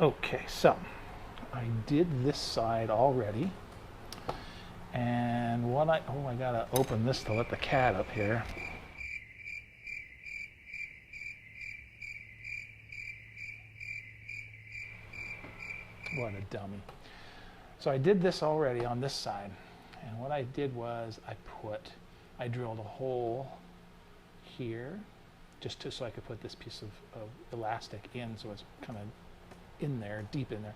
Okay, so I did this side already. And I gotta open this to let the cat up here. What a dummy. So I did this already on this side. And what I did was I drilled a hole here so I could put this piece of elastic in so it's kind of in there, deep in there.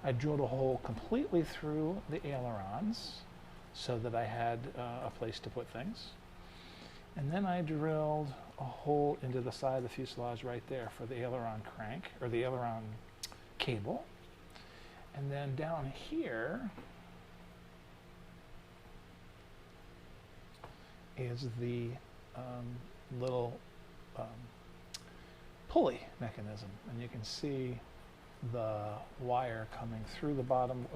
I drilled a hole completely through the ailerons so that I had a place to put things. And then I drilled a hole into the side of the fuselage right there for the aileron crank, or the aileron cable. And then down here is the little pulley mechanism. And you can see the wire coming through the bottom,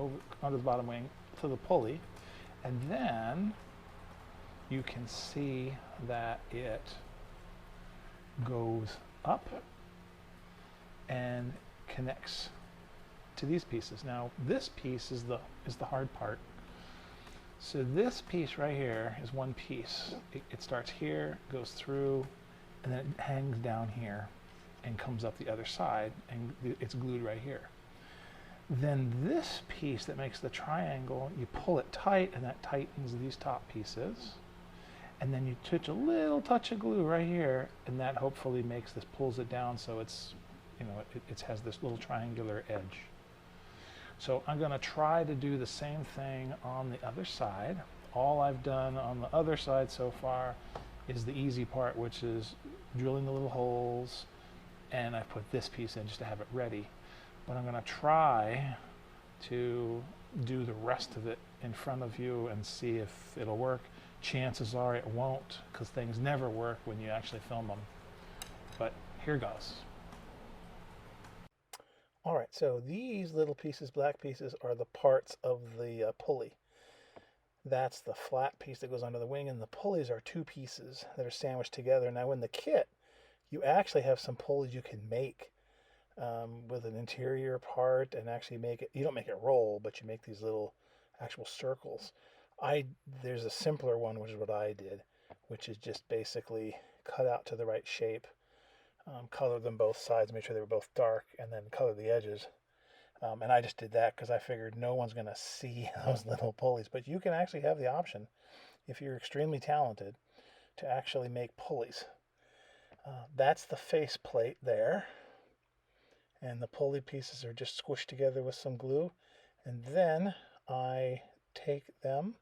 under the bottom wing to the pulley. And then you can see that it goes up and connects to these pieces. Now this piece is the hard part. So this piece right here is one piece. It starts here, goes through, and then it hangs down here and comes up the other side, and it's glued right here. Then this piece that makes the triangle, you pull it tight, and that tightens these top pieces. And then you touch a little touch of glue right here, and that hopefully pulls it down so it's, it has this little triangular edge. So I'm going to try to do the same thing on the other side. All I've done on the other side so far is the easy part, which is drilling the little holes, and I put this piece in just to have it ready. But I'm going to try to do the rest of it in front of you and see if it'll work. Chances are it won't, because things never work when you actually film them. But here goes. All right, so these little pieces, black pieces, are the parts of the pulley. That's the flat piece that goes under the wing, and the pulleys are two pieces that are sandwiched together. Now in the kit, you actually have some pulleys you can make with an interior part and actually make it, you don't make it roll, but you make these little actual circles. There's a simpler one, which is what I did, which is just basically cut out to the right shape, color them both sides, make sure they were both dark, and then color the edges. And I just did that because I figured no one's going to see those little pulleys. But you can actually have the option, if you're extremely talented, to actually make pulleys. That's the face plate there. And the pulley pieces are just squished together with some glue. And then I take them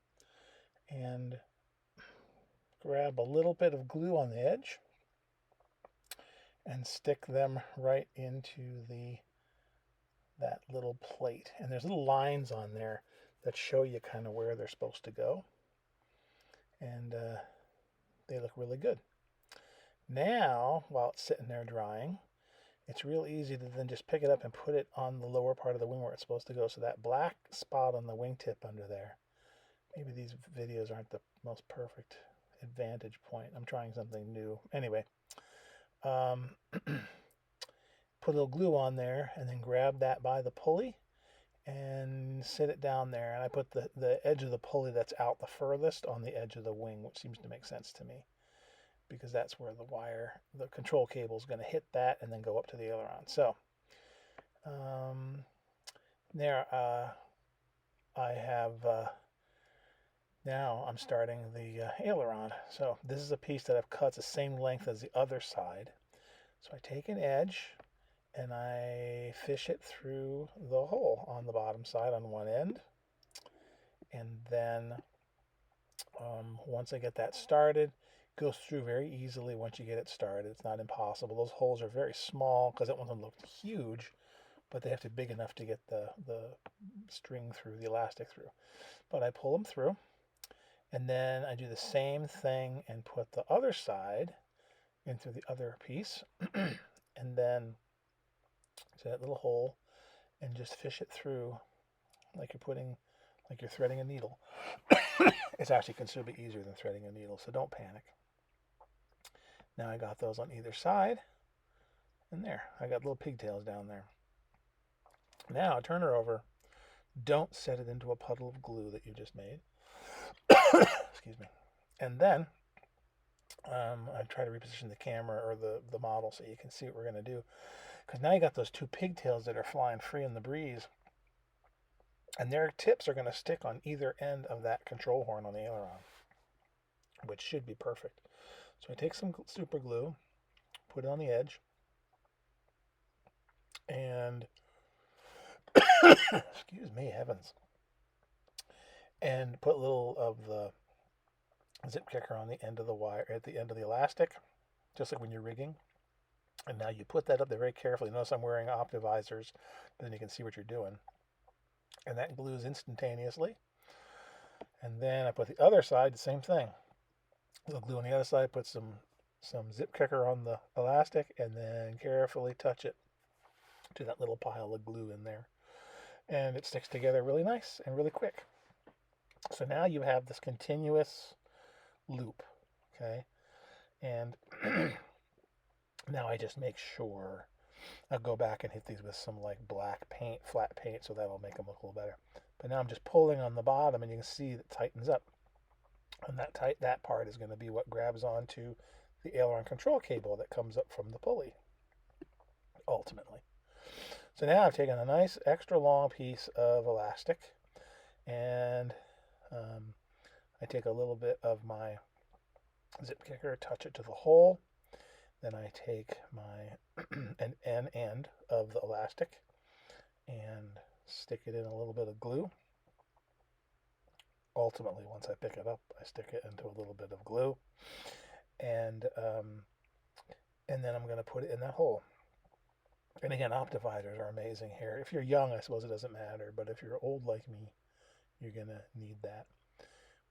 and grab a little bit of glue on the edge and stick them right into that little plate. And there's little lines on there that show you kind of where they're supposed to go. And they look really good. Now, while it's sitting there drying, it's real easy to then just pick it up and put it on the lower part of the wing where it's supposed to go. So that black spot on the wingtip under there. Maybe these videos aren't the most perfect vantage point. I'm trying something new. Anyway, put a little glue on there and then grab that by the pulley and sit it down there. And I put the edge of the pulley that's out the furthest on the edge of the wing, which seems to make sense to me, because that's where the control cable is going to hit that and then go up to the aileron. So there I have, now I'm starting the aileron. So this is a piece that I've cut. It's the same length as the other side. So I take an edge and I fish it through the hole on the bottom side on one end. And then once I get that started, it goes through very easily once you get it started. It's not impossible. Those holes are very small because I want them to look huge, but they have to be big enough to get the string through, the elastic through. But I pull them through, and then I do the same thing and put the other side into the other piece, and then to that little hole, and just fish it through like you're threading a needle. It's actually considerably easier than threading a needle, so don't panic. Now I got those on either side, and there, I got little pigtails down there. Now turn her over. Don't set it into a puddle of glue that you just made. Excuse me. And then I try to reposition the camera or the model so you can see what we're going to do. Because now you got those two pigtails that are flying free in the breeze. And their tips are going to stick on either end of that control horn on the aileron, which should be perfect. So I take some super glue, put it on the edge, and excuse me, heavens, and put a little of the zip kicker on the end of the wire, at the end of the elastic, just like when you're rigging. And now you put that up there very carefully. Notice I'm wearing optivisors, then you can see what you're doing. And that glues instantaneously. And then I put the other side, the same thing. The glue on the other side, put some zip kicker on the elastic, and then carefully touch it to that little pile of glue in there. And it sticks together really nice and really quick. So now you have this continuous loop, okay? And now I just make sure I'll go back and hit these with some like black paint, flat paint, so that'll make them look a little better. But now I'm just pulling on the bottom, and you can see it tightens up. And that part is going to be what grabs onto the aileron control cable that comes up from the pulley, ultimately. So now I've taken a nice extra long piece of elastic, and I take a little bit of my zip kicker, touch it to the hole. Then I take my an end of the elastic and stick it in a little bit of glue. Ultimately, once I pick it up, I stick it into a little bit of glue, and then I'm going to put it in that hole. And again, optivisors are amazing here. If you're young, I suppose it doesn't matter, but if you're old like me, you're going to need that.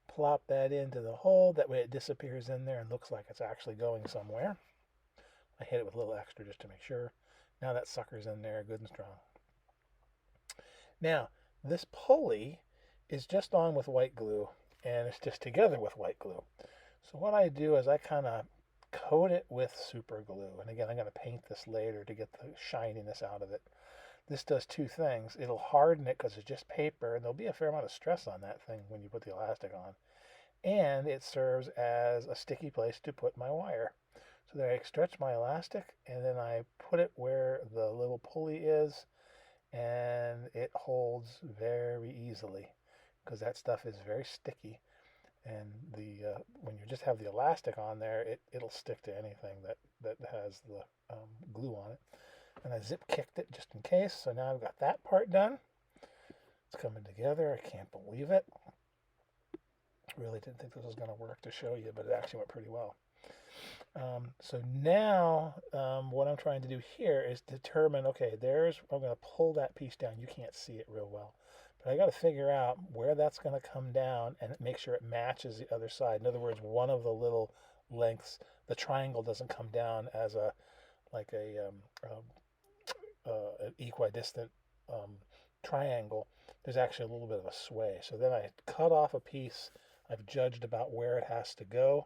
Plop that into the hole. That way it disappears in there and looks like it's actually going somewhere. I hit it with a little extra just to make sure. Now that sucker's in there good and strong. Now, this pulley is just on with white glue, and it's just together with white glue. So what I do is I kind of coat it with super glue. And again, I'm going to paint this later to get the shininess out of it. This does two things. It'll harden it because it's just paper, and there'll be a fair amount of stress on that thing when you put the elastic on. And it serves as a sticky place to put my wire. So there I stretch my elastic, and then I put it where the little pulley is, and it holds very easily because that stuff is very sticky. And when you just have the elastic on there, it'll stick to anything that has the glue on it. And I zip kicked it just in case. So now I've got that part done. It's coming together. I can't believe it. Really didn't think this was going to work to show you, but it actually went pretty well. So now what I'm trying to do here is determine, okay, I'm going to pull that piece down. You can't see it real well. But I got to figure out where that's going to come down and make sure it matches the other side. In other words, one of the little lengths, the triangle doesn't come down as an equidistant triangle. There's actually a little bit of a sway. So then I cut off a piece. I've judged about where it has to go,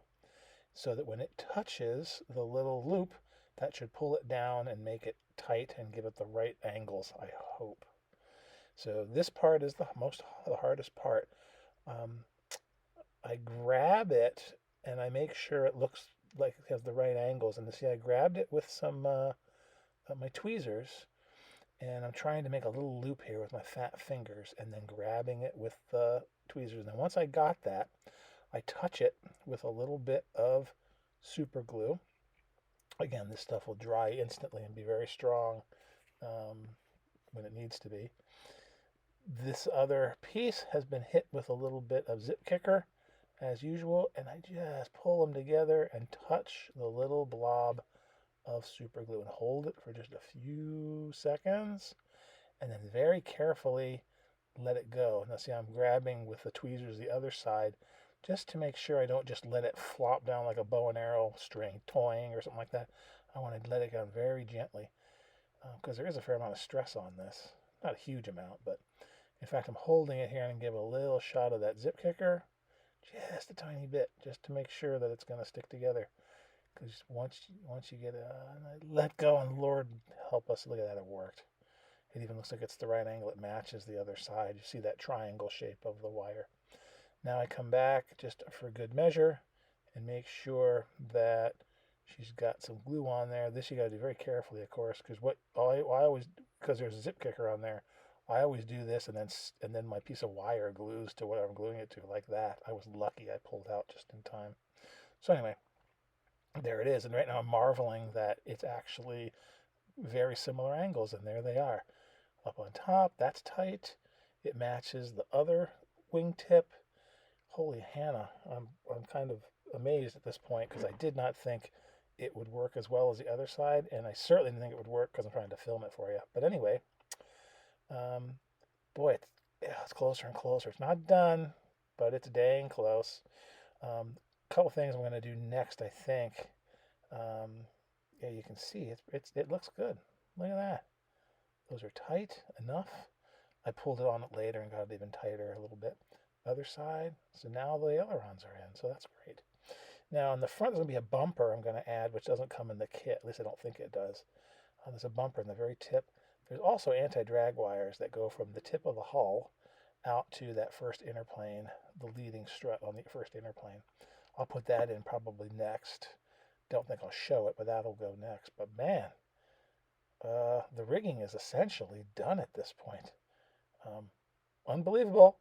so that when it touches the little loop, that should pull it down and make it tight and give it the right angles, I hope. So this part is the hardest part. I grab it and I make sure it looks like it has the right angles. And see, I grabbed it with some my tweezers, and I'm trying to make a little loop here with my fat fingers, and then grabbing it with the tweezers. And then once I got that, I touch it with a little bit of super glue. Again, this stuff will dry instantly and be very strong when it needs to be. This other piece has been hit with a little bit of zip kicker, as usual, and I just pull them together and touch the little blob of super glue and hold it for just a few seconds, and then very carefully let it go. Now see, I'm grabbing with the tweezers the other side just to make sure I don't just let it flop down like a bow and arrow string toying or something like that. I want to let it go very gently because there is a fair amount of stress on this. Not a huge amount, but in fact, I'm holding it here and give a little shot of that zip kicker, just a tiny bit, just to make sure that it's going to stick together. Because once you get it, let go, and Lord help us, look at that, it worked. It even looks like it's the right angle. It matches the other side. You see that triangle shape of the wire. Now I come back just for good measure and make sure that she's got some glue on there. This you got to do very carefully, of course, because I always, because there's a zip kicker on there, I always do this and then my piece of wire glues to whatever I'm gluing it to, like that. I was lucky I pulled out just in time. So anyway, there it is. And right now I'm marveling that it's actually very similar angles, and there they are. Up on top, that's tight. It matches the other wingtip. Holy Hannah, I'm kind of amazed at this point because I did not think it would work as well as the other side, and I certainly didn't think it would work because I'm trying to film it for you. But anyway, boy, it's closer and closer. It's not done, but it's dang close. Couple things I'm going to do next, I think. Yeah, you can see it looks good. Look at that. Those are tight enough. I pulled it on it later and got it even tighter a little bit. Other side. So now the ailerons are in, so that's great. Now in the front there's going to be a bumper I'm going to add, which doesn't come in the kit. At least I don't think it does. There's a bumper in the very tip. There's also anti-drag wires that go from the tip of the hull out to that first interplane, the leading strut on the first interplane. I'll put that in probably next. Don't think I'll show it, but that'll go next. But man, the rigging is essentially done at this point. Unbelievable.